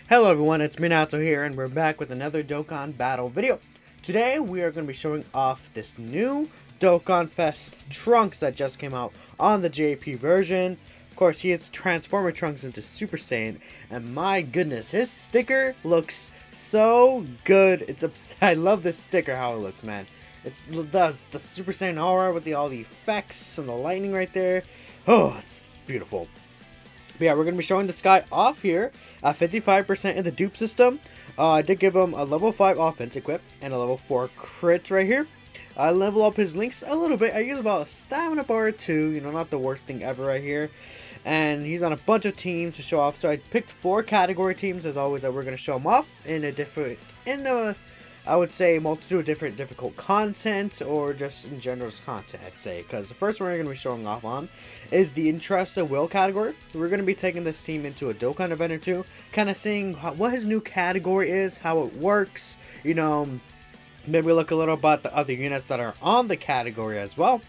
Hello everyone, it's Minato here, and we're back with another Dokkan battle video. Today we are going to be showing off this new Dokkanfest Trunks that just came out on the JP version. Of course, he is transforming Trunks into Super Saiyan, and my goodness, his sticker looks so good. I love this sticker, how it looks, man. It's the Super Saiyan aura with all the effects and the lightning right there. Oh, it's beautiful. But yeah, we're going to be showing this guy off here at 55% in the dupe system. I did give him a level 5 offense equip and a level 4 crit right here. I level up his links a little bit. I use about a stamina bar or 2, you know, not the worst thing ever right here. And he's on a bunch of teams to show off. So I picked 4 category teams as always that we're going to show him off in I would say multitude of different difficult content, or just in general content, I'd say. Because the first one we're going to be showing off on is the Interested Will category. We're going to be taking this team into a Dokkan event or two, kind of seeing what his new category is, how it works, you know, maybe look a little about the other units that are on the category as well.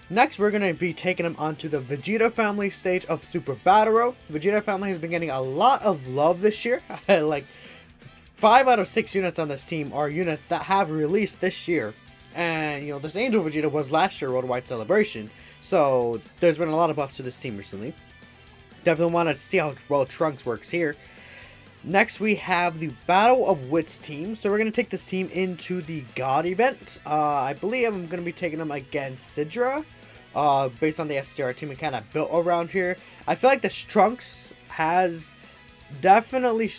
Next, we're going to be taking him onto the Vegeta family stage of Super Battle Road. Vegeta family has been getting a lot of love this year. Like, 5 out of 6 units on this team are units that have released this year. And, you know, this Angel Vegeta was last year Worldwide Celebration. So, there's been a lot of buffs to this team recently. Definitely want to see how well Trunks works here. Next, we have the Battle of Wits team. So, we're going to take this team into the God event. I believe I'm going to be taking them against Sidra. Based on the STR team we kind of built around here. I feel like this Trunks has definitely...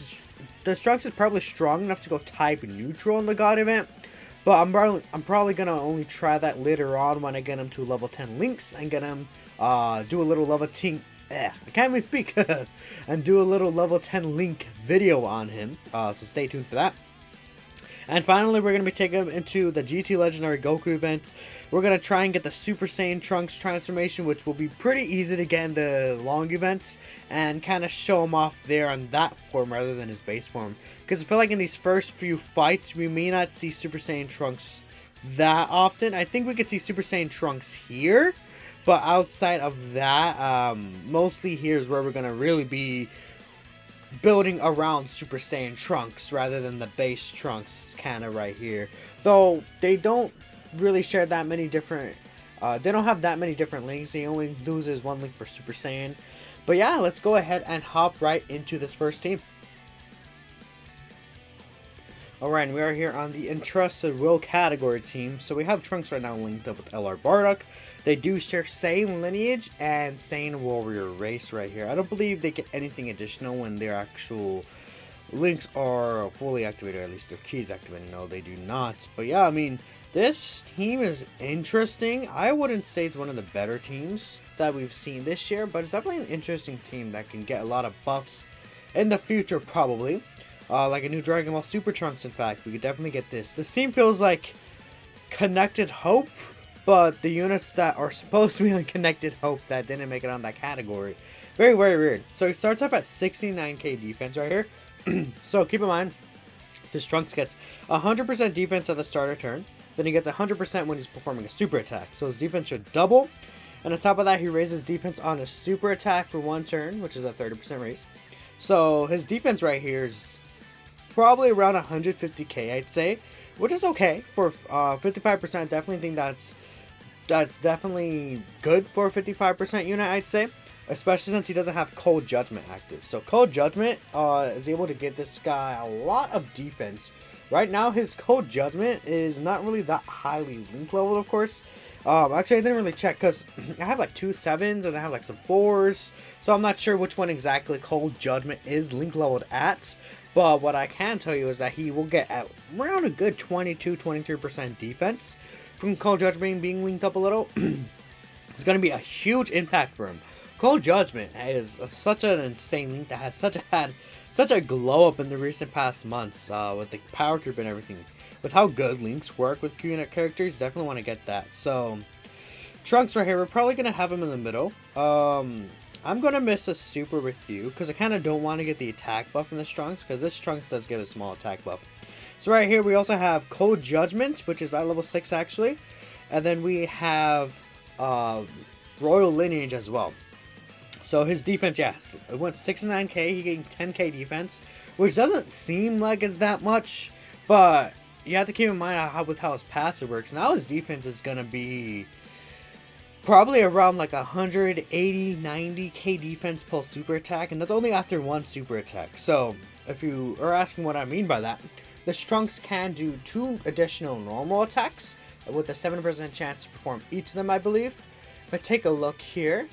This Trunks is probably strong enough to go type neutral in the God event, but I'm probably gonna only try that later on when I get him to level 10 links and get him do a little level 10. I can't even speak and do a little level 10 link video on him. So stay tuned for that. And finally, we're going to be taking him into the GT Legendary Goku event. We're going to try and get the Super Saiyan Trunks transformation, which will be pretty easy to get in the long events, and kind of show him off there on that form rather than his base form. Because I feel like in these first few fights, we may not see Super Saiyan Trunks that often. I think we could see Super Saiyan Trunks here, but outside of that, mostly here is where we're going to really be building around Super Saiyan Trunks rather than the base Trunks kind of right here. Though they don't really share that many different they don't have that many different links. He only loses 1 link for Super Saiyan. But yeah, let's go ahead and hop right into this first team. Alright, we are here on the Interested Will category team. So we have Trunks right now linked up with LR Bardock. They do share Saiyan lineage and Saiyan warrior race right here. I don't believe they get anything additional when their actual links are fully activated, or at least their keys activated. No, they do not. But yeah, I mean, this team is interesting. I wouldn't say it's one of the better teams that we've seen this year, but it's definitely an interesting team that can get a lot of buffs in the future, probably. Like a new Dragon Ball Super Trunks, in fact. We could definitely get this. This team feels like Connected Hope, but the units that are supposed to be on Connected Hope that didn't make it on that category. Very, very weird. So he starts up at 69k defense right here. So keep in mind, this Trunks gets 100% defense at the start of turn. Then he gets 100% when he's performing a super attack. So his defense should double. And on top of that, he raises defense on a super attack for 1 turn, which is a 30% raise. So his defense right here is probably around 150k, I'd say. Which is okay for 55%. Definitely think that's definitely good for a 55% unit, I'd say. Especially since he doesn't have Cold Judgment active. So Cold Judgment is able to get this guy a lot of defense. Right now, his Cold Judgment is not really that highly link leveled, of course. Actually, I didn't really check because I have like 2 7s and I have like some 4s. So I'm not sure which one exactly Cold Judgment is link leveled at. But what I can tell you is that he will get at around a good 22-23% defense from Cold Judgment being linked up a little. It's going to be a huge impact for him. Cold Judgment is such an insane link that has had such a glow up in the recent past months with the power creep and everything. With how good links work with Q-Unit characters, definitely want to get that. So, Trunks right here, we're probably going to have him in the middle. I'm going to miss a super with you because I kind of don't want to get the attack buff in this Trunks, because this Trunks does get a small attack buff. So right here we also have Cold Judgment, which is at level 6 actually. And then we have Royal Lineage as well. So his defense, yes, it went 69k. He gained 10k defense, which doesn't seem like it's that much, but you have to keep in mind how his passive works. Now his defense is gonna be probably around like 180, 90k defense plus super attack, and that's only after one super attack. So if you are asking what I mean by that, the Trunks can do 2 additional normal attacks with a 7% chance to perform each of them, I believe. If I take a look here,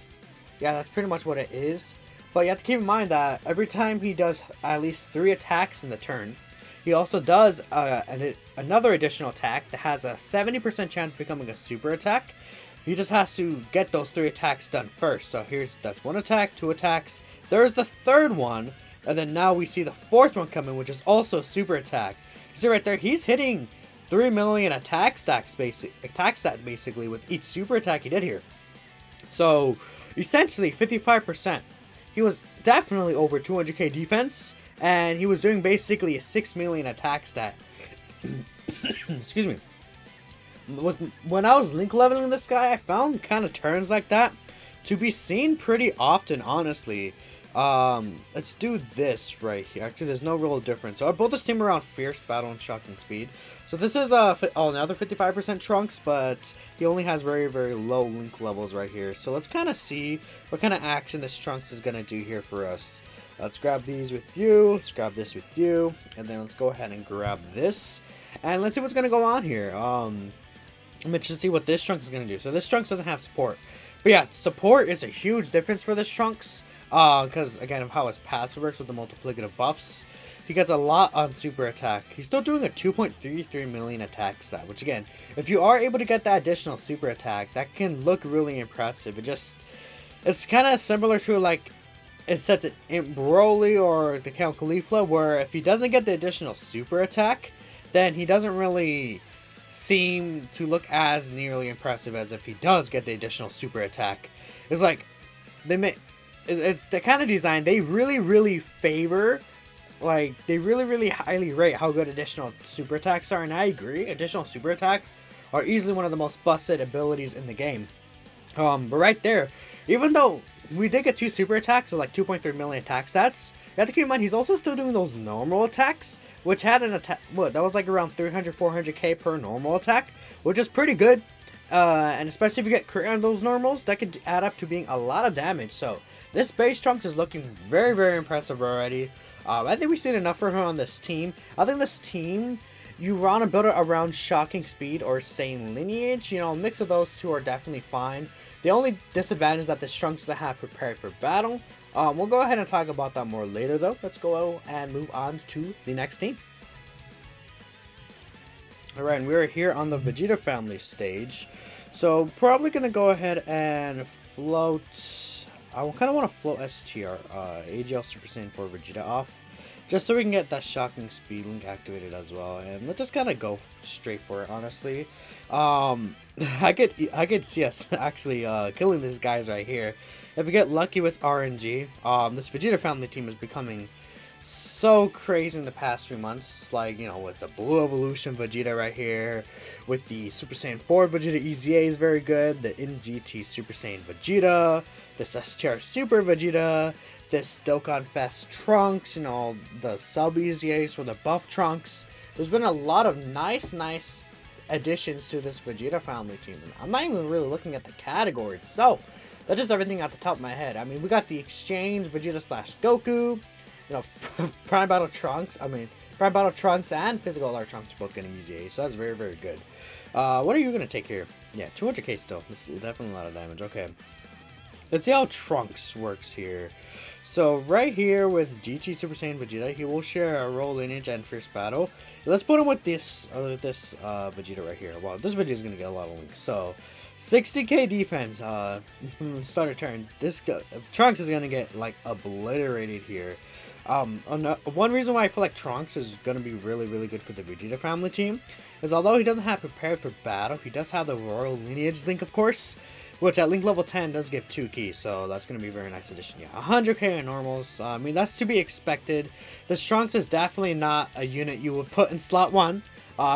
yeah, that's pretty much what it is. But you have to keep in mind that every time he does at least 3 attacks in the turn, he also does another additional attack that has a 70% chance of becoming a super attack. He just has to get those 3 attacks done first. So that's 1 attack, 2 attacks. There's the 3rd one, and then now we see the 4th one coming, which is also a super attack. You see right there, he's hitting 3 million attack stat basically with each super attack he did here. So essentially 55%. He was definitely over 200k defense, and he was doing basically a 6 million attack stat. Excuse me. When I was link leveling this guy, I found kind of turns like that to be seen pretty often, honestly. Let's do this right here. Actually, there's no real difference. So I built this team around Fierce Battle and Shocking Speed. So this is another 55% Trunks, but he only has very, very low link levels right here. So let's kind of see what kind of action this Trunks is going to do here for us. Let's grab these with you. Let's grab this with you. And then let's go ahead and grab this. And let's see what's going to go on here. I'm interested to see what this Trunks is going to do. So this Trunks doesn't have support. But yeah, support is a huge difference for this Trunks. Because, again, of how his passive works with the multiplicative buffs. He gets a lot on super attack. He's still doing a 2.33 million attack stat, which, again, if you are able to get that additional super attack, that can look really impressive. It's kind of similar to, like, it sets it in Broly or the Count Caulifla, where if he doesn't get the additional super attack, then he doesn't really seem to look as nearly impressive as if he does get the additional super attack. It's like, it's the kind of design they really favor. Like, they really highly rate how good additional super attacks are, and I agree, additional super attacks are easily one of the most busted abilities in the game. But right there, even though we did get 2 super attacks of like 2.3 million attack stats, you have to keep in mind he's also still doing those normal attacks, which had an attack, that was like around 300-400k per normal attack, which is pretty good. And especially if you get crit on those normals, that could add up to being a lot of damage. So this base Trunks is looking very impressive already. I think we've seen enough for him on this team. I think this team, you want to build it around Shocking Speed or Sane Lineage. You know, a mix of those two are definitely fine. The only disadvantage is that this Trunks doesn't have Prepared for Battle. We'll go ahead and talk about that more later, though. Let's go and move on to the next team. Alright, and we're here on the Vegeta family stage. So, probably going to go ahead and float... I kind of want to float STR, AGL Super Saiyan 4 Vegeta off, just so we can get that Shocking Speed link activated as well, and let's just kind of go straight for it, honestly. I could see us actually killing these guys right here. If we get lucky with RNG, this Vegeta family team is becoming so crazy in the past few months, like, you know, with the Blue Evolution Vegeta right here, with the Super Saiyan 4 Vegeta EZA is very good, the NGT Super Saiyan Vegeta, this STR Super Vegeta, this Dokkanfest Trunks, you know, the sub EZAs for the buff Trunks. There's been a lot of nice additions to this Vegeta family team, and I'm not even really looking at the category itself. That's just everything at the top of my head. I mean, we got the Exchange Vegeta / Goku, you know, Prime Battle Trunks. I mean, Prime Battle Trunks and Physical Art Trunks are both getting EZA, so that's very good. What are you gonna take here? Yeah, 200k still. This is definitely a lot of damage. Okay. Let's see how Trunks works here. So right here with GT Super Saiyan Vegeta, he will share a role lineage and fierce battle. Let's put him with this Vegeta right here. Wow, this Vegeta is gonna get a lot of links. So 60k defense. Starter turn. Trunks is gonna get like obliterated here. One reason why I feel like Trunks is gonna be really good for the Vegeta family team is although he doesn't have Prepared for Battle, he does have the Royal Lineage link, of course. Which at link level 10 does give 2 keys, so that's going to be a very nice addition. Yeah, 100k in normals. I mean, that's to be expected. This Trunks is definitely not a unit you would put in slot 1.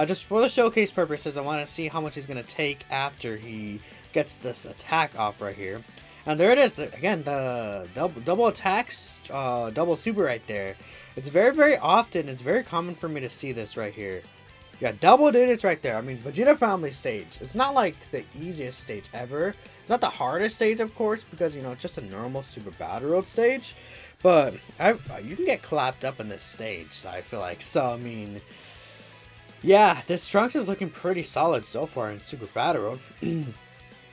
Just for the showcase purposes, I want to see how much he's going to take after he gets this attack off right here. And there it is. Again, the double attacks, double super right there. It's very, very often. It's very common for me to see this right here. Yeah, double digits right there. I mean, Vegeta Family stage. It's not like the easiest stage ever. It's not the hardest stage, of course, because, you know, it's just a normal Super Battle Road stage. But you can get clapped up in this stage, so I feel like. So, I mean, yeah, this Trunks is looking pretty solid so far in Super Battle Road.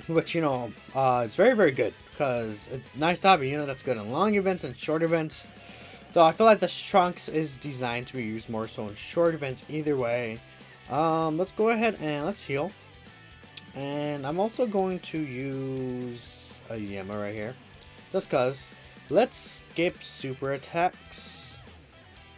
Which, you know, it's very, very good. Because it's nice to have a unit that's good in long events and short events. Though I feel like the Trunks is designed to be used more so in short events either way. Let's go ahead and let's heal. And I'm also going to use a Yama right here. Just cause. Let's skip super attacks.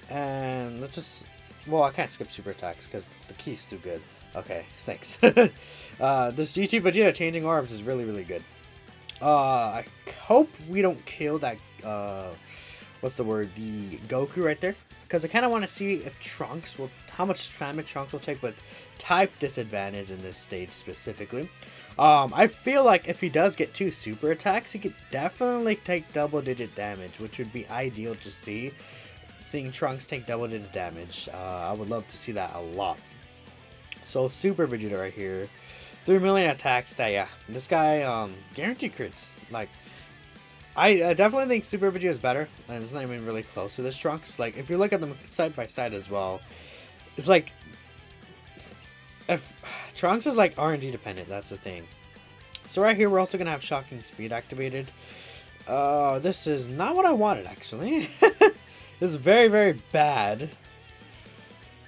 And let's just... Well, I can't skip super attacks because the key's too good. Okay, thanks. This GT Vegeta changing orbs is really, really good. I hope we don't kill that, what's the word? The Goku right there. Because I kind of want to see if Trunks will, how much damage Trunks will take with type disadvantage in this stage specifically. I feel like if he does get 2 super attacks, he could definitely take double-digit damage, which would be ideal to see. Seeing Trunks take double-digit damage, I would love to see that a lot. So Super Vegeta right here, 3 million attacks. That yeah, this guy guaranteed crits. Like, I definitely think Super Vegeta is better, and it's not even really close to this Trunks. Like, if you look at them side by side as well, it's like, if Trunks is like RNG dependent, that's the thing. So right here, we're also gonna have Shocking Speed activated. This is not what I wanted, actually. This is very, very bad.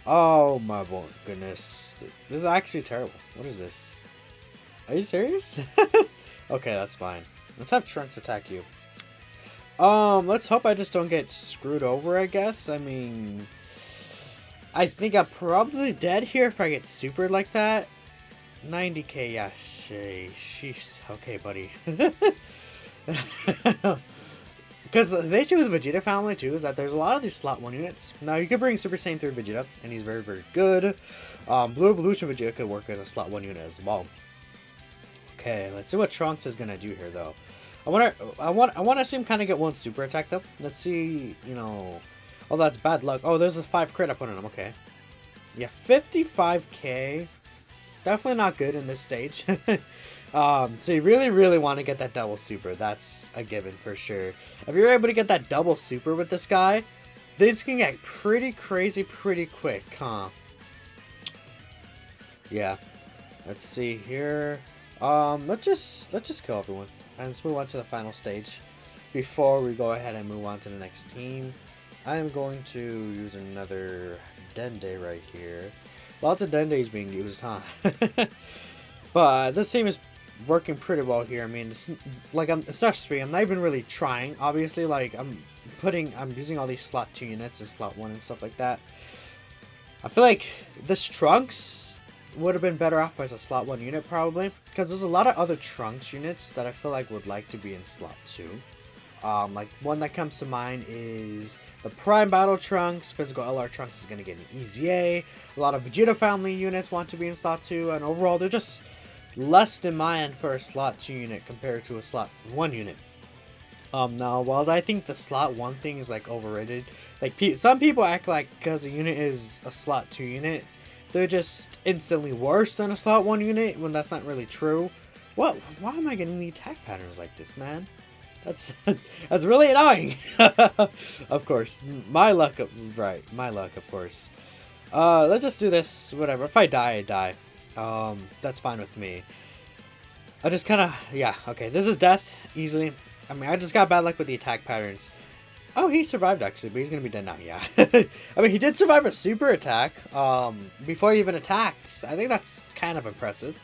Oh my goodness, this is actually terrible. What is this? Are you serious? Okay, that's fine. Let's have Trunks attack you. Let's hope I just don't get screwed over, I guess. I mean, I think I'm probably dead here if I get supered like that. 90k, yeah, sheesh. Okay, buddy. Because the issue with Vegeta Family, too, is that there's a lot of these slot 1 units. Now, you could bring Super Saiyan 3 Vegeta, and he's very, very good. Blue Evolution Vegeta could work as a slot 1 unit as well. Okay, let's see what Trunks is gonna do here, though. I want to see him kind of get 1 super attack, though. Let's see, you know... Oh, that's bad luck. Oh, there's a 5 crit I put on him. Okay. Yeah, 55k. Definitely not good in this stage. So you really, really want to get that double super. That's a given for sure. If you're able to get that double super with this guy, things can get pretty crazy pretty quick, huh? Yeah. Let's see here. Let's just kill everyone. And let's move on to the final stage. Before we go ahead and move on to the next team, I am going to use another Dende right here. Lots of Dendes being used, huh? But this team is working pretty well here. I mean, it's like it's not free. I'm not even really trying. Obviously, like I'm using all these slot 2 units and slot 1 and stuff like that. I feel like this Trunks would have been better off as a slot 1 unit probably, because there's a lot of other Trunks units that I feel like would like to be in slot 2. Like one that comes to mind is the Prime Battle Trunks. Physical LR Trunks is going to get an easy A. A lot of Vegeta Family units want to be in slot 2, and overall they're just less demand for a slot 2 unit compared to a slot 1 unit. Now, while I think the slot 1 thing is like overrated, like some people act like because a unit is a slot 2 unit, they're just instantly worse than a slot 1 unit, when that's not really true. What? Why am I getting the attack patterns like this, man? That's really annoying. Of course, my luck. Right, my luck, of course. Let's just do this. Whatever. If I die, I die. That's fine with me. I just kind of, yeah. Okay, this is death easily. I mean, I just got bad luck with the attack patterns. Oh, he survived actually, but he's gonna be dead now. Yeah. I mean, he did survive a super attack. Before he even attacked. I think that's kind of impressive.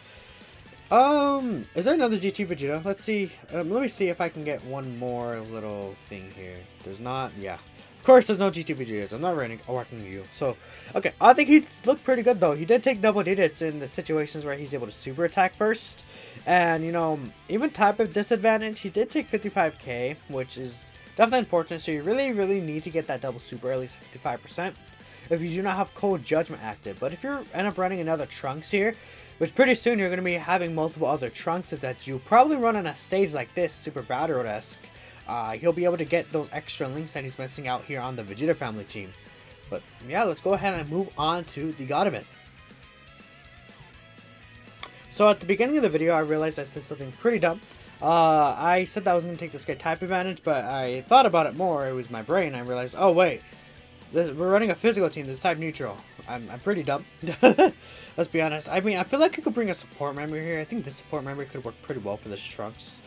Is there another GT Vegeta? Let's see. Let me see if I can get one more little thing here. There's not. Yeah. Of course, there's no GT Vegetas. I'm not working you. So, okay. I think he looked pretty good, though. He did take double digits in the situations where he's able to super attack first. And, you know, even type of disadvantage, he did take 55k, which is definitely unfortunate. So, you really, really need to get that double super, at least 55%, if you do not have Cold Judgment active. But if you end up running another Trunks here, Which pretty soon you're going to be having multiple other Trunks that you probably run on a stage like this, Super Battle Road-esque. He'll be able to get those extra links that he's missing out here on the Vegeta family team. But yeah, let's go ahead and move on to the God event. So at the beginning of the video, I realized I said something pretty dumb. I said that I was going to take this guy type advantage, but I thought about it more. It was my brain. I realized, oh wait, we're running a physical team. This is type neutral. I'm pretty dumb. Let's be honest. I mean, I feel like I could bring a support member here. I think this support member could work pretty well for this Trunks.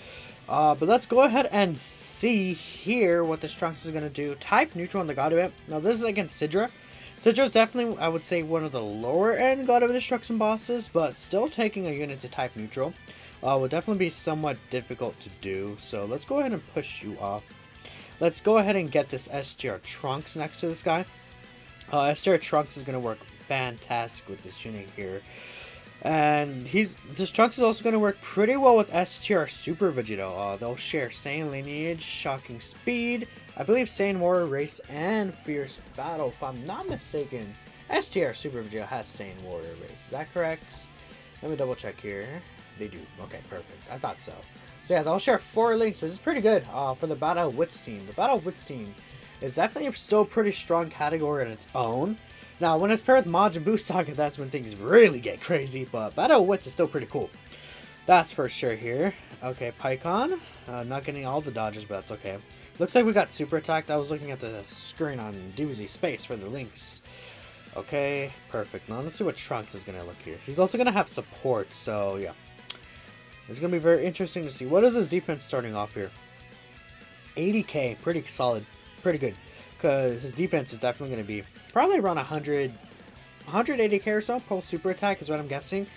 But let's go ahead and see here what this Trunks is going to do. Type neutral in the God event. Now this is against Sidra. Sidra's definitely, I would say, one of the lower end God of Destruction bosses, but still taking a unit to type neutral will definitely be somewhat difficult to do. So let's go ahead and push you off. Let's go ahead and get this STR Trunks next to this guy. STR Trunks is going to work fantastic with this unit here. And this Trunks is also going to work pretty well with STR Super Vegeta. They'll share Saiyan lineage, shocking speed, I believe Saiyan Warrior Race, and Fierce Battle. If I'm not mistaken, STR Super Vegeta has Saiyan Warrior Race. Is that correct? Let me double check here. They do. Okay, perfect. I thought so. So yeah, they'll share 4 links. This is pretty good for the Battle of Wits team. The Battle of Wits team is definitely still a pretty strong category on its own. Now, when it's paired with Majin Buu Saga, that's when things really get crazy, but Battle of Wits is still pretty cool. That's for sure here. Okay, Pycon. Not getting all the dodges, but that's okay. Looks like we got super attacked. I was looking at the screen on DBZ Space for the links. Okay, perfect. Now, let's see what Trunks is going to look here. He's also going to have support, so yeah. It's going to be very interesting to see. What is his defense starting off here? 80k, pretty solid, pretty good. Because his defense is definitely going to be probably around 180k or so. Pro super attack is what I'm guessing.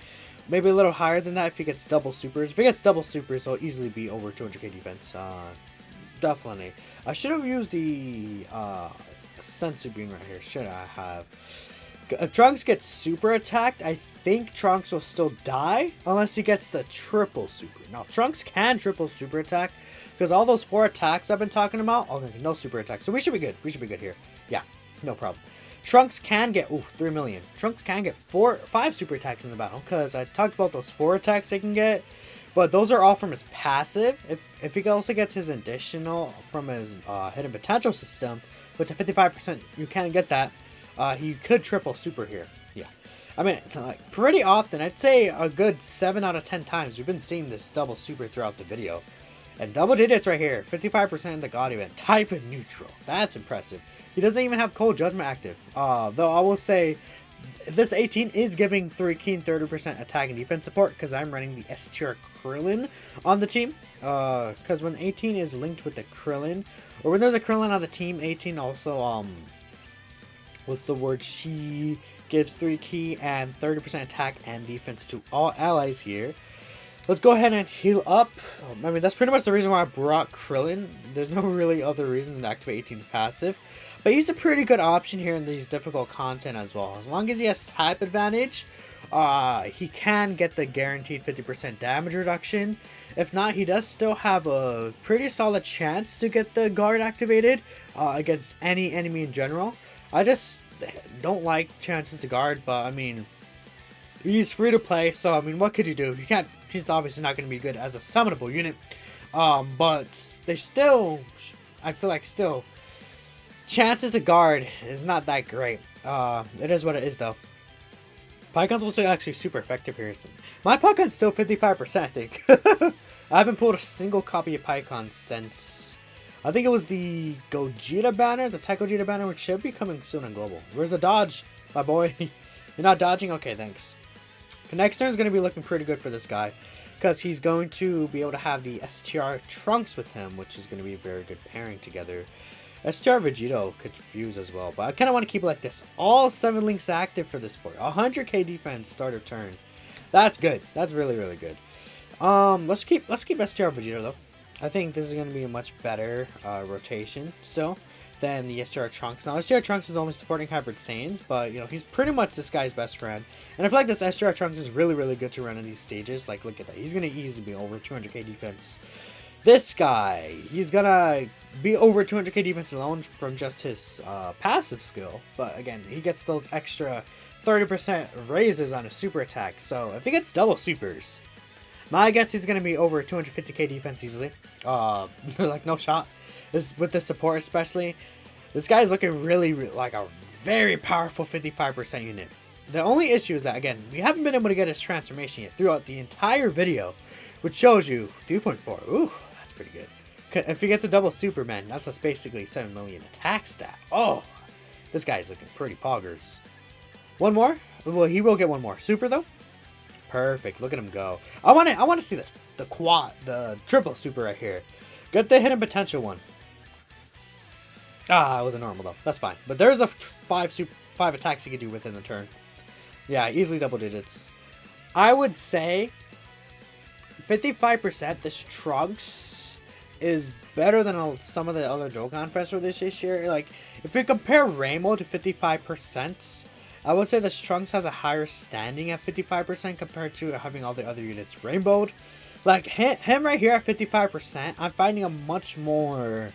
Maybe a little higher than that if he gets double supers. If he gets double supers, he'll easily be over 200k defense. Definitely. I should have used the Sensu Bean right here. Should I have? If Trunks gets super attacked, I think Trunks will still die unless he gets the triple super. Now, Trunks can triple super attack because all those 4 attacks I've been talking about, okay, no super attack. So we should be good. We should be good here. Yeah, no problem. Trunks can get, 3 million. Trunks can get 5 super attacks in the battle because I talked about those 4 attacks they can get. But those are all from his passive. If he also gets his additional from his hidden potential system, which at 55% you can get that, he could triple super here. Yeah. I mean, like pretty often, I'd say a good 7 out of 10 times, we've been seeing this double super throughout the video. And double digits right here, 55% in the God event, type of neutral. That's impressive. He doesn't even have Cold Judgment active. Though I will say, this 18 is giving 3 Keen 30% attack and defense support because I'm running the STR Krillin on the team. Because when 18 is linked with the Krillin, or when there's a Krillin on the team, 18 also, what's the word? She gives 3 key and 30% attack and defense to all allies here. Let's go ahead and heal up. I mean, that's pretty much the reason why I brought Krillin. There's no really other reason than to activate 18's passive. But he's a pretty good option here in these difficult content as well. As long as he has type advantage, he can get the guaranteed 50% damage reduction. If not, he does still have a pretty solid chance to get the guard activated against any enemy in general. I just don't like chances to guard, but I mean, he's free to play, so I mean, what could you do? You can't. He's obviously not going to be good as a summonable unit, but there's still, I feel like still, chances to guard is not that great. It is what it is though. Pycon's also actually super effective here. My Pycon's still 55%, I think. I haven't pulled a single copy of Pycon since, I think it was the Gogeta banner, the Tech Gogeta banner, which should be coming soon on Global. Where's the dodge, my boy? You're not dodging? Okay, thanks. Next turn is going to be looking pretty good for this guy because he's going to be able to have the STR Trunks with him, which is going to be a very good pairing together. STR Vegito could fuse as well, but I kind of want to keep it like this. All 7 links active for this boy. 100k defense start of turn. That's good. That's really, really good. Let's keep STR Vegito though. I think this is going to be a much better rotation still than the STR Trunks. Now, STR Trunks is only supporting Hybrid Saiyans, but, you know, he's pretty much this guy's best friend. And I feel like this STR Trunks is really, really good to run in these stages. Like, look at that. He's going to easily be over 200k defense. This guy, he's going to be over 200k defense alone from just his passive skill. But, again, he gets those extra 30% raises on a super attack. So if he gets double supers, my guess he's gonna be over 250k defense easily. Like no shot. With the support especially, this guy's looking really like a very powerful 55% unit. The only issue is that, again, we haven't been able to get his transformation yet throughout the entire video, which shows you 3.4. Ooh, that's pretty good. If he gets a double Superman, that's basically 7 million attack stat. Oh, this guy's looking pretty poggers. One more? Well, he will get one more. Super, though? Perfect. Look at him go. I want to see the triple super right here. Get the hidden potential one. Ah, it was a normal, though. That's fine. But there's a 5 attacks he could do within the turn. Yeah, easily double digits. I would say 55% this Trunks is better than some of the other Dokkanfest for this year. Like, if we compare Rainbow to 55%, I would say this Trunks has a higher standing at 55% compared to having all the other units rainbowed. Like, him right here at 55%, I'm finding a much more...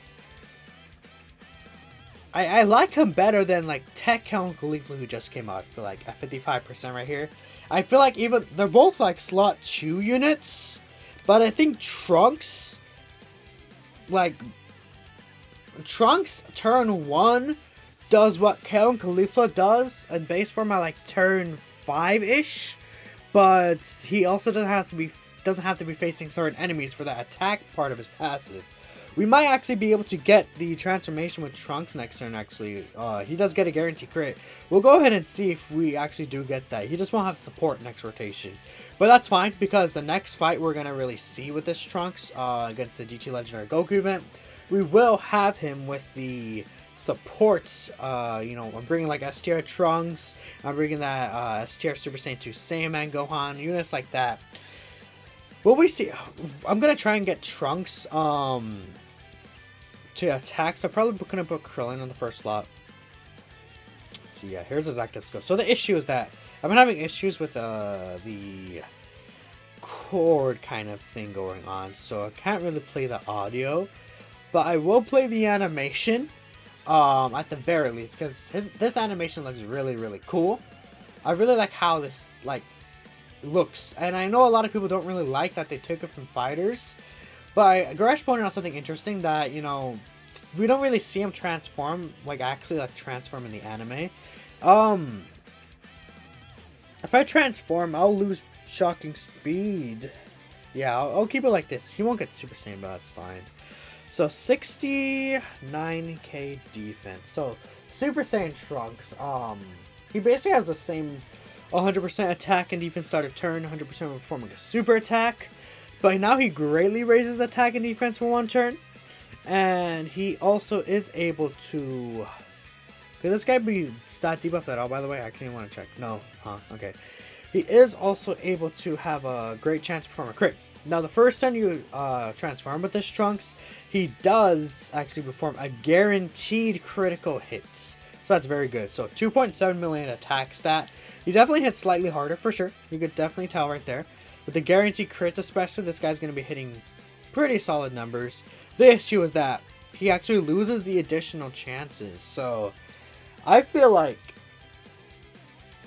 I like him better than like Tech Count Caulifla, who just came out. I feel like at 55% right here. I feel like even they're both like slot 2 units, but I think Trunks turn 1 does what Count Caulifla does in base form at like turn 5-ish, but he also doesn't have to be facing certain enemies for that attack part of his passive. We might actually be able to get the transformation with Trunks next turn, actually. He does get a guarantee crit. We'll go ahead and see if we actually do get that. He just won't have support next rotation. But that's fine, because the next fight we're going to really see with this Trunks against the GT Legendary Goku event, we will have him with the supports. You know, I'm bringing like S-tier Trunks. I'm bringing that S-tier Super Saiyan 2 Saiyaman Gohan. Units like that. What we see... I'm going to try and get Trunks... to attack, so I'm probably going to put Krillin on the first slot. So yeah, here's his active skill. So the issue is that I've been having issues with the cord kind of thing going on, so I can't really play the audio, but I will play the animation at the very least, because this animation looks really cool. I really like how this looks, and I know a lot of people don't really like that they took it from fighters. But Goresh pointed out something interesting that, you know, we don't really see him transform, actually transform in the anime. If I transform, I'll lose shocking speed. Yeah, I'll keep it like this. He won't get Super Saiyan, but that's fine. So 69k defense. So Super Saiyan Trunks, he basically has the same 100% attack and defense start of turn, 100% performing a super attack. But now he greatly raises attack and defense for 1 turn. And he also is able to... Could this guy be stat debuffed at all, by the way? I actually want to check. No. Huh. Okay. He is also able to have a great chance to perform a crit. Now, the first time you transform with this Trunks, he does actually perform a guaranteed critical hits. So that's very good. So 2.7 million attack stat. He definitely hits slightly harder for sure. You could definitely tell right there. With the guaranteed crits especially, this guy's going to be hitting pretty solid numbers. The issue is that he actually loses the additional chances. So, I feel like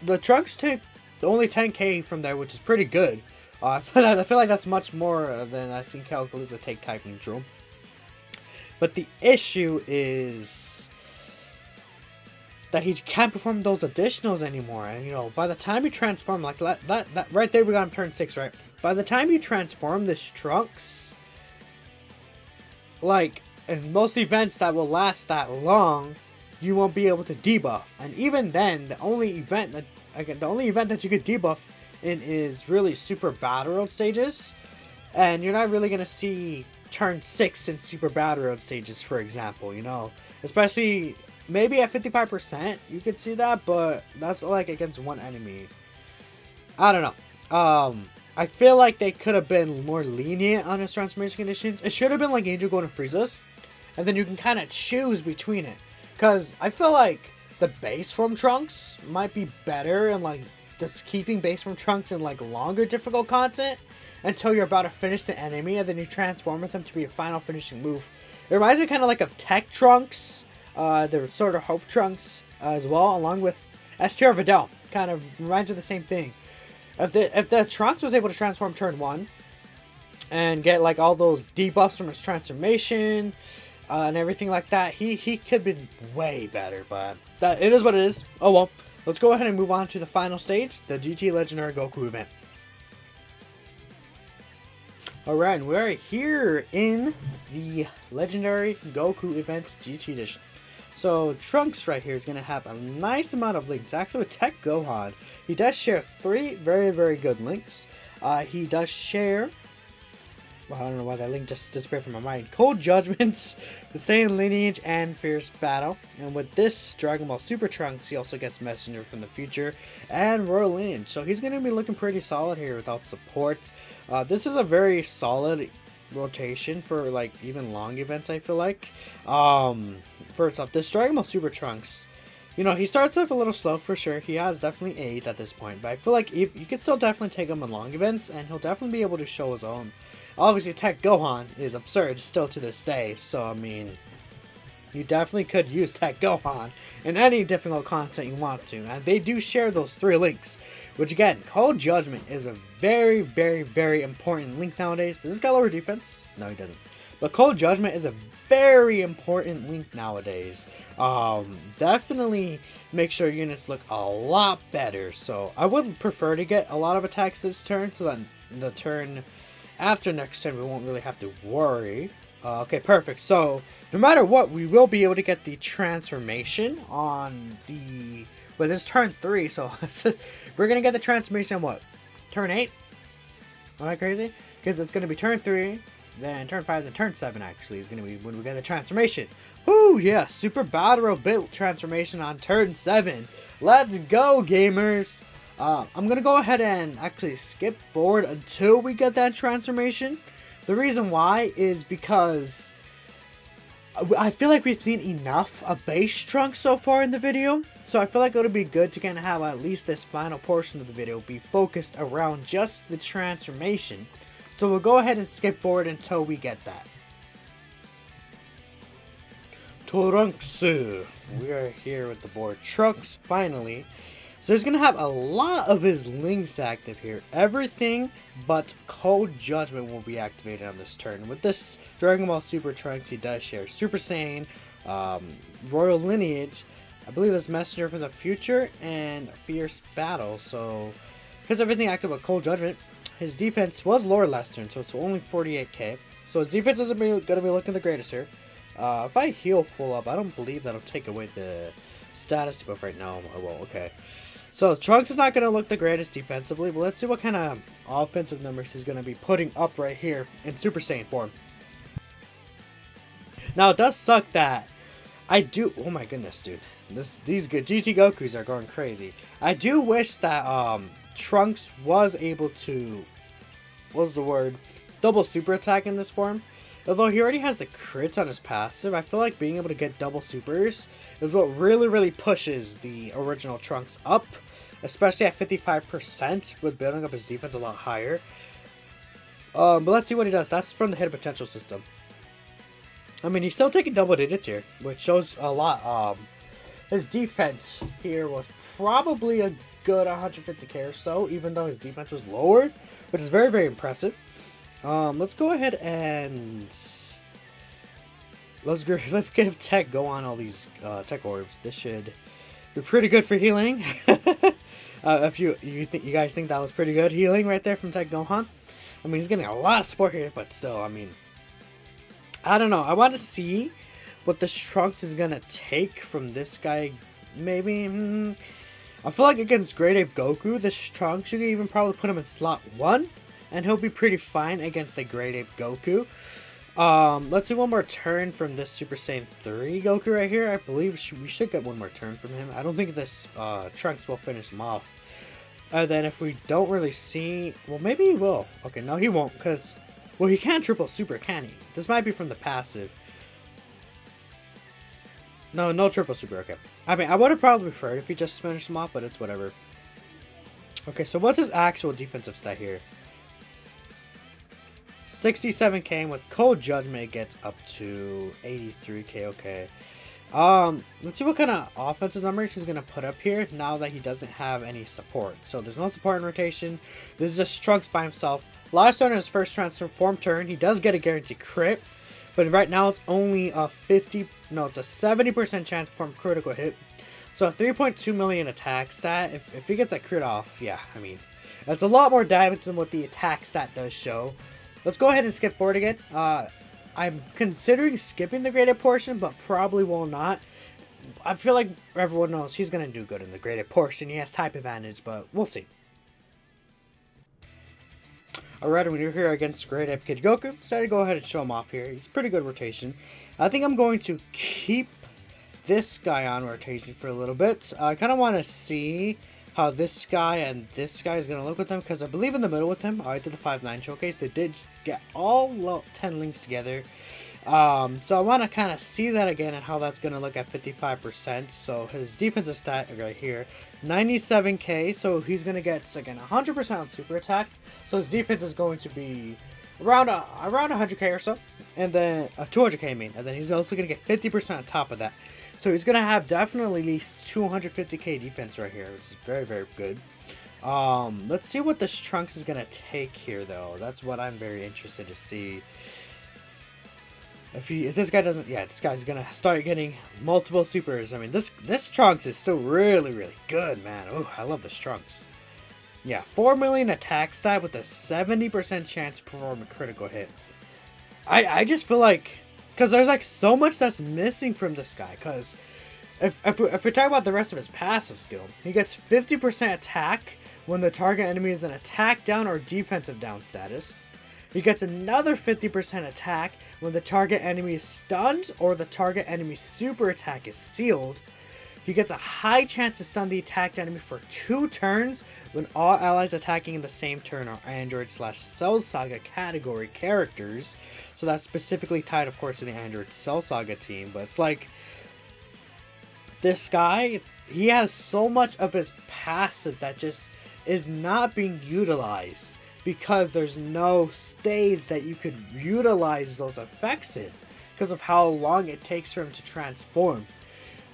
the Trunks take only 10k from there, which is pretty good. I feel like that's much more than I've seen Cal Caulifla take type neutral. But the issue is that he can't perform those additionals anymore, and you know, by the time you transform, like that right there, we got him turn 6, right? By the time you transform this Trunks, like in most events that will last that long, you won't be able to debuff, and even then, the only event that you could debuff in is really Super Battle Road stages, and you're not really gonna see turn 6 in Super Battle Road stages, for example, you know, especially. Maybe at 55%, you could see that, but that's like against 1 enemy. I don't know. I feel like they could have been more lenient on his transformation conditions. It should have been like Angel Golden Frieza's, and then you can kind of choose between it. Because I feel like the base form Trunks might be better, and like just keeping base form Trunks in like longer difficult content until you're about to finish the enemy, and then you transform with him to be a final finishing move. It reminds me kind of like of Tech Trunks. The sort of Hope Trunks as well, along with S-tier Videl. kind of reminds you of the same thing. If the Trunks was able to transform turn 1 and get like all those debuffs from his transformation and everything like that, he could be way better, but that it is what it is. Oh well. Let's go ahead and move on to the final stage, the GT Legendary Goku event. Alright, we're here in the Legendary Goku event GT edition. So Trunks right here is going to have a nice amount of links. Actually with Tech Gohan, he does share 3 very, very good links. He does share, well, I don't know why that link just disappeared from my mind. Cold Judgments, the Saiyan Lineage, and Fierce Battle. And with this Dragon Ball Super Trunks, he also gets Messenger from the Future and Royal Lineage. So he's going to be looking pretty solid here without support. This is a very solid rotation for like even long events, I feel like. First off, this Dragon Ball Super Trunks, you know, he starts off a little slow for sure. He has definitely 8 at this point, but I feel like if you can still definitely take him in long events, and he'll definitely be able to show his own. Obviously, Tech Gohan is absurd still to this day, so I mean, you definitely could use Tech Gohan in any difficult content you want to, and they do share those 3 links, which again, Cold Judgment is a very, very, very important link nowadays. Does this guy lower defense? No, he doesn't. But Cold Judgment is a very important link nowadays. Definitely make sure units look a lot better. So I would prefer to get a lot of attacks this turn, so that the turn after next turn we won't really have to worry. Okay, perfect. So no matter what, we will be able to get the transformation on the... Well, this is turn 3, so we're going to get the transformation on what? Turn 8? Am I crazy? Because it's going to be turn 3, then turn 5, then turn 7 actually is going to be when we get the transformation. Woo, yeah, Super Battle Build transformation on turn 7. Let's go, gamers! I'm going to go ahead and actually skip forward until we get that transformation. The reason why is because I feel like we've seen enough of base Trunks so far in the video. So I feel like it would be good to kind of have at least this final portion of the video be focused around just the transformation. So we'll go ahead and skip forward until we get that. Trunks. We are here with the board Trunks finally. So he's going to have a lot of his links active here. Everything but Cold Judgment will be activated on this turn. With this Dragon Ball Super Trunks, he does share Super Saiyan, Royal Lineage, I believe that's Messenger from the Future, and Fierce Battle. So, because everything active with Cold Judgment, his defense was lower last turn, so it's only 48k. So his defense isn't going to be looking the greatest here. If I heal full up, I don't believe that'll take away the status buff right now. I will, okay. So Trunks is not going to look the greatest defensively, but let's see what kind of offensive numbers he's going to be putting up right here in Super Saiyan form. Now it does suck that I do, oh my goodness dude, these good GT Gokus are going crazy. I do wish that Trunks was able to, what was the word, double super attack in this form. Although he already has the crits on his passive, I feel like being able to get double supers is what really pushes the original Trunks up, especially at 55% with building up his defense a lot higher. But let's see what he does. That's from the hidden potential system. I mean, he's still taking double digits here, which shows a lot. His defense here was probably a good 150k or so, even though his defense was lowered, which is very impressive. Let's go ahead and let's give Tech go on all these Tech Orbs. This should be pretty good for healing. If you guys think that was pretty good healing right there from Tech Gohan. I mean, he's getting a lot of support here, but still, I mean, I don't know. I want to see what this Trunks is gonna take from this guy. Maybe I feel like against Great Ape Goku, this Trunks, you can even probably put him in slot 1. And he'll be pretty fine against the Great Ape Goku. Let's do one more turn from this Super Saiyan 3 Goku right here. I believe we should get one more turn from him. I don't think this Trunks will finish him off. And then if we don't really see... Well, maybe he will. Okay, no, he won't. Because, well, he can't triple super, can he? This might be from the passive. No triple super, okay. I mean, I would have probably preferred if he just finished him off, but it's whatever. Okay, so what's his actual defensive stat here? 67k, and with Cold Judgment it gets up to 83k, okay. Let's see what kind of offensive numbers he's gonna put up here now that he doesn't have any support. So there's no support in rotation. This is just Trunks by himself. Last turn in his first transform turn, he does get a guaranteed crit, but right now it's only a 70% chance for a critical hit. So a 3.2 million attack stat. If he gets that crit off, yeah, I mean, that's a lot more damage than what the attack stat does show. Let's go ahead and skip forward again. I'm considering skipping the graded portion, but probably will not. I feel like everyone knows he's going to do good in the graded portion. He has type advantage, but we'll see. Alright, when you're here against Great Ape Kid Goku, decided to go ahead and show him off here. He's pretty good rotation. I think I'm going to keep this guy on rotation for a little bit. I kind of want to see how this guy and this guy is going to look with him, because I believe in the middle with him, I did the 5-9 showcase, they did get all 10 links together. So I want to kind of see that again and how that's going to look at 55%. So his defensive stat right here, 97k, so he's going to get, again, 100% on super attack. So his defense is going to be around 100k or so, and then 200k I mean, and then he's also going to get 50% on top of that. So he's going to have definitely at least 250k defense right here, which is very, very good. Let's see what this Trunks is going to take here, though. That's what I'm very interested to see. If this guy doesn't, yeah, this guy's going to start getting multiple supers. I mean, this Trunks is still really, really good, man. Oh, I love this Trunks. Yeah, 4 million attack stat with a 70% chance to perform a critical hit. I just feel like, because there's like so much that's missing from this guy. Because if we talk about the rest of his passive skill, he gets 50% attack when the target enemy is in attack down or defensive down status. He gets another 50% attack when the target enemy is stunned or the target enemy's super attack is sealed. He gets a high chance to stun the attacked enemy for 2 turns when all allies attacking in the same turn are Android/Cell Saga category characters. So that's specifically tied, of course, to the Android Cell Saga team. But it's like, this guy, he has so much of his passive that just is not being utilized because there's no stage that you could utilize those effects in because of how long it takes for him to transform.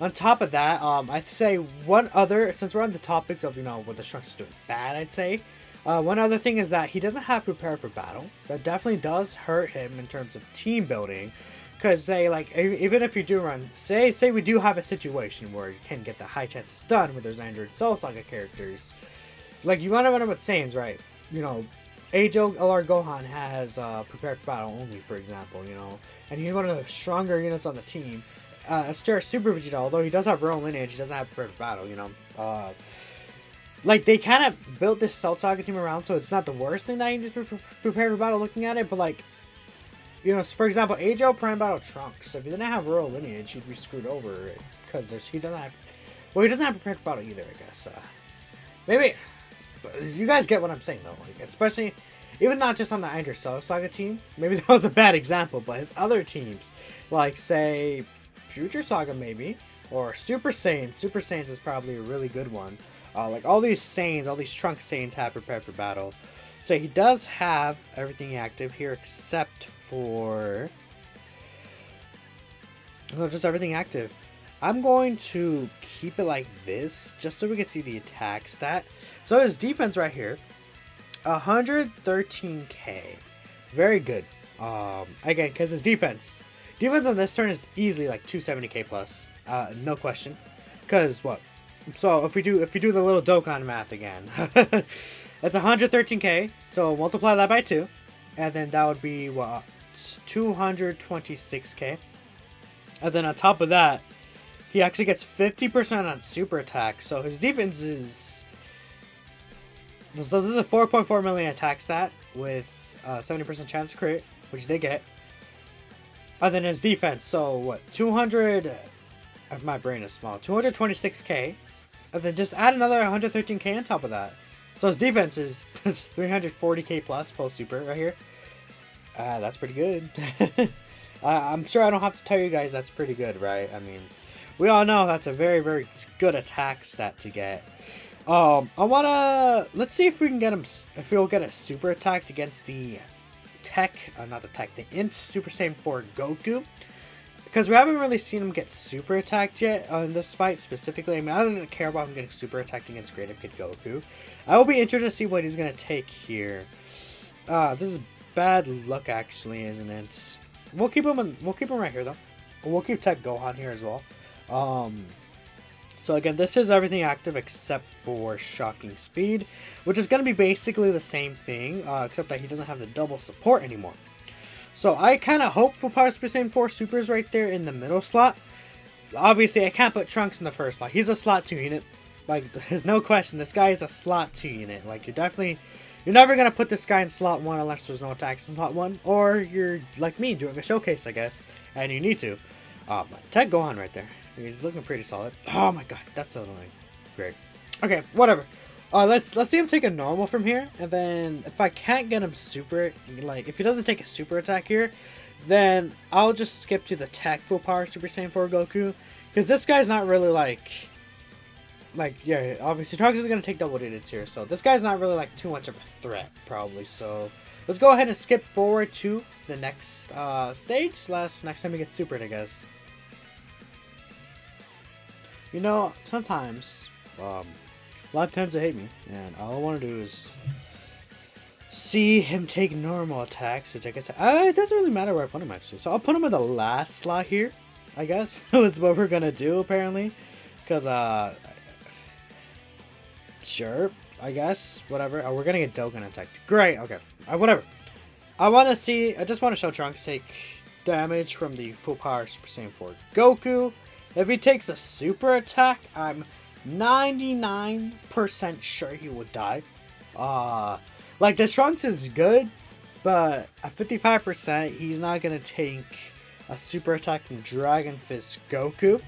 On top of that, I'd say one other, since we're on the topics of, what the Trunks is doing bad, I'd say, one other thing is that he doesn't have Prepare for Battle. That definitely does hurt him in terms of team building. Because even if you do run, say we do have a situation where you can get the high chance to stun with those Android Cell Saga characters. Like, you want to run with Saiyans, right? Age-O LR Gohan has Prepare for Battle only, for example, and he's one of the stronger units on the team. Astera Super Vegeta, although he does have Royal Lineage, he doesn't have Prepare for Battle, like, they kind of built this Cell Saga team around, so it's not the worst thing that you just prepare for battle looking at it, but, like, for example, Age-O Prime Battle Trunks, so if he didn't have Royal Lineage, he'd be screwed over, because he doesn't have Prepare for Battle either, I guess. Maybe, you guys get what I'm saying, though, like, especially, even not just on the Android Cell Saga team, maybe that was a bad example, but his other teams, like, say, Future Saga, maybe, or Super Saiyans. Super Saiyans is probably a really good one. Like, all these Saiyans, all these Trunks Saiyans have Prepared for Battle. So he does have everything active here except for, just everything active. I'm going to keep it like this just so we can see the attack stat. So his defense right here, 113k. Very good. Again, because his defense on this turn is easily like 270k plus. No question. Because what? So if we do the little Dokkan math again, that's 113k. So multiply that by 2, and then that would be what, 226k. And then on top of that, he actually gets 50% on super attack. So his defense is, so this is a 4.4 million attack stat with 70% chance to crit, which they get. And then his defense, so what, 200. My brain is small. 226k. And then just add another 113k on top of that. So his defense is 340k plus post super right here. That's pretty good. I'm sure I don't have to tell you guys that's pretty good, right? I mean, we all know that's a very, very good attack stat to get. Let's see if we can get him, if we'll get a super attack against the Int Super Saiyan 4 Goku. because we haven't really seen him get super attacked yet in this fight specifically. I mean, I don't care about him getting super attacked against Great Kid Goku. I will be interested to see what he's gonna take here. This is bad luck, actually, isn't it? We'll keep him. We'll keep him right here, though. We'll keep Tech Gohan here as well. So again, this is everything active except for Shocking Speed, which is going to be basically the same thing, except that he doesn't have the double support anymore. So I kind of hope Full Power Super Saiyan 4 Supers right there in the middle slot. Obviously, I can't put Trunks in the first slot. He's a slot 2 unit. Like, there's no question. This guy is a slot 2 unit. Like, you're never going to put this guy in slot 1 unless there's no attacks in slot 1. Or you're, like me, doing a showcase, I guess. And you need to. But Tech Gohan right there. He's looking pretty solid. Oh my god, that's so annoying. Great. Okay, whatever. Let's see him take a normal from here, and then if I can't get him super, like if he doesn't take a super attack here, then I'll just skip to the Tech Full Power Super Saiyan 4 Goku, because this guy's not really like yeah, obviously Trunks is gonna take double digits here, so this guy's not really like too much of a threat probably. So let's go ahead and skip forward to the next stage. Next time he gets supered, I guess. You know, sometimes, a lot of times they hate me, and all I want to do is see him take normal attacks, which I guess, it doesn't really matter where I put him, actually. So I'll put him in the last slot here, I guess, is what we're gonna do, apparently. Because, sure, I guess, whatever. Oh, we're gonna get Dokkan attacked. Great, okay, whatever. I just want to show Trunks take damage from the Full Power Super Saiyan 4 Goku. If he takes a super attack, I'm 99% sure he would die. Like, this Trunks is good, but at 55%, he's not going to take a super attack from Dragon Fist Goku.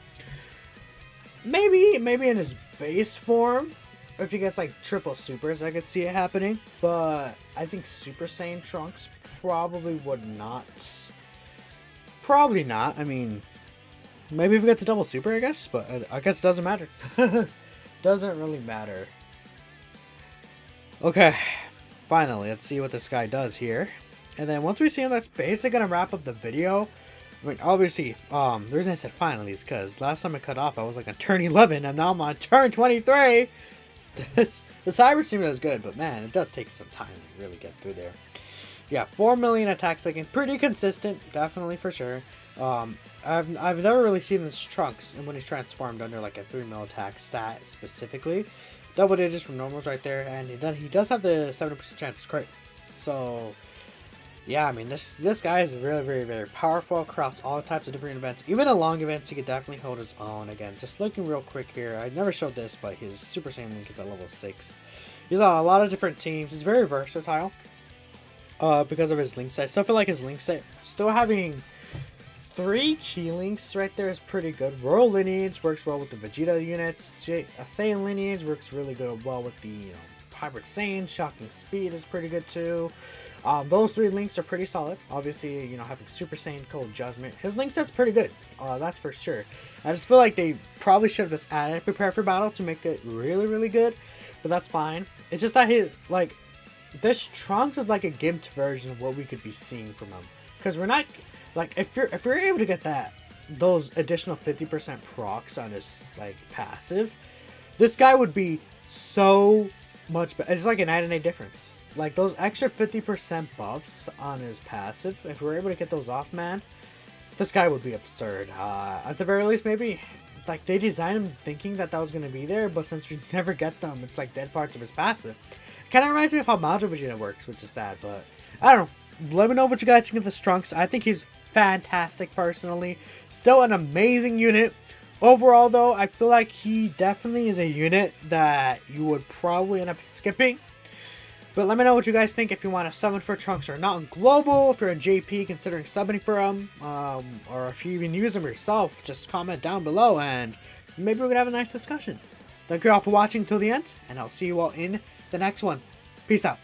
Maybe in his base form, if he gets, like, triple supers, I could see it happening. But I think Super Saiyan Trunks probably would not. Probably not. I mean, maybe if we get to double super, I guess, but I guess it doesn't matter. Doesn't really matter. Okay, finally, let's see what this guy does here. And then once we see him, that's basically gonna wrap up the video. I mean, obviously, the reason I said finally is because last time I cut off, I was like on turn 11, and now I'm on turn 23. The Cyber Stream is good, but man, it does take some time to really get through there. Yeah, 4 million attacks, like, pretty consistent, definitely for sure. I've never really seen this Trunks and when he's transformed under like a 3 mil attack stat specifically. Double digits from normals right there, and he does have the 70% chance to crit. So yeah, I mean this guy is really very powerful across all types of different events. Even in long events, he could definitely hold his own. Again, just looking real quick here, I never showed this, but his Super Saiyan Link is at level 6. He's on a lot of different teams. He's very versatile because of his link set. I still feel like his link set still having 3 key links right there is pretty good. Royal Lineage works well with the Vegeta units. Saiyan Lineage works really good well with the Hybrid Saiyan. Shocking Speed is pretty good too. Those 3 links are pretty solid. Obviously, having Super Saiyan Cold Judgment. His link set's pretty good. That's for sure. I just feel like they probably should have just added Prepare for Battle to make it really good. But that's fine. It's just that this Trunks is like a gimped version of what we could be seeing from him. Because we're not... Like, if you're able to get those additional 50% procs on his, like, passive, this guy would be so much better. It's like a night and day difference. Like, those extra 50% buffs on his passive, if we're able to get those off, man, this guy would be absurd. At the very least, maybe, like, they designed him thinking that was going to be there, but since we never get them, it's like dead parts of his passive. It kind of reminds me of how Majin Vegeta works, which is sad, but I don't know. Let me know what you guys think of this Trunks. I think he's fantastic personally. Still an amazing unit. Overall though, I feel like he definitely is a unit that you would probably end up skipping. But let me know what you guys think, if you want to summon for Trunks or not on Global, if you're a JP considering summoning for him, or if you even use him yourself, just comment down below and maybe we're gonna have a nice discussion. Thank you all for watching till the end, and I'll see you all in the next one. Peace out.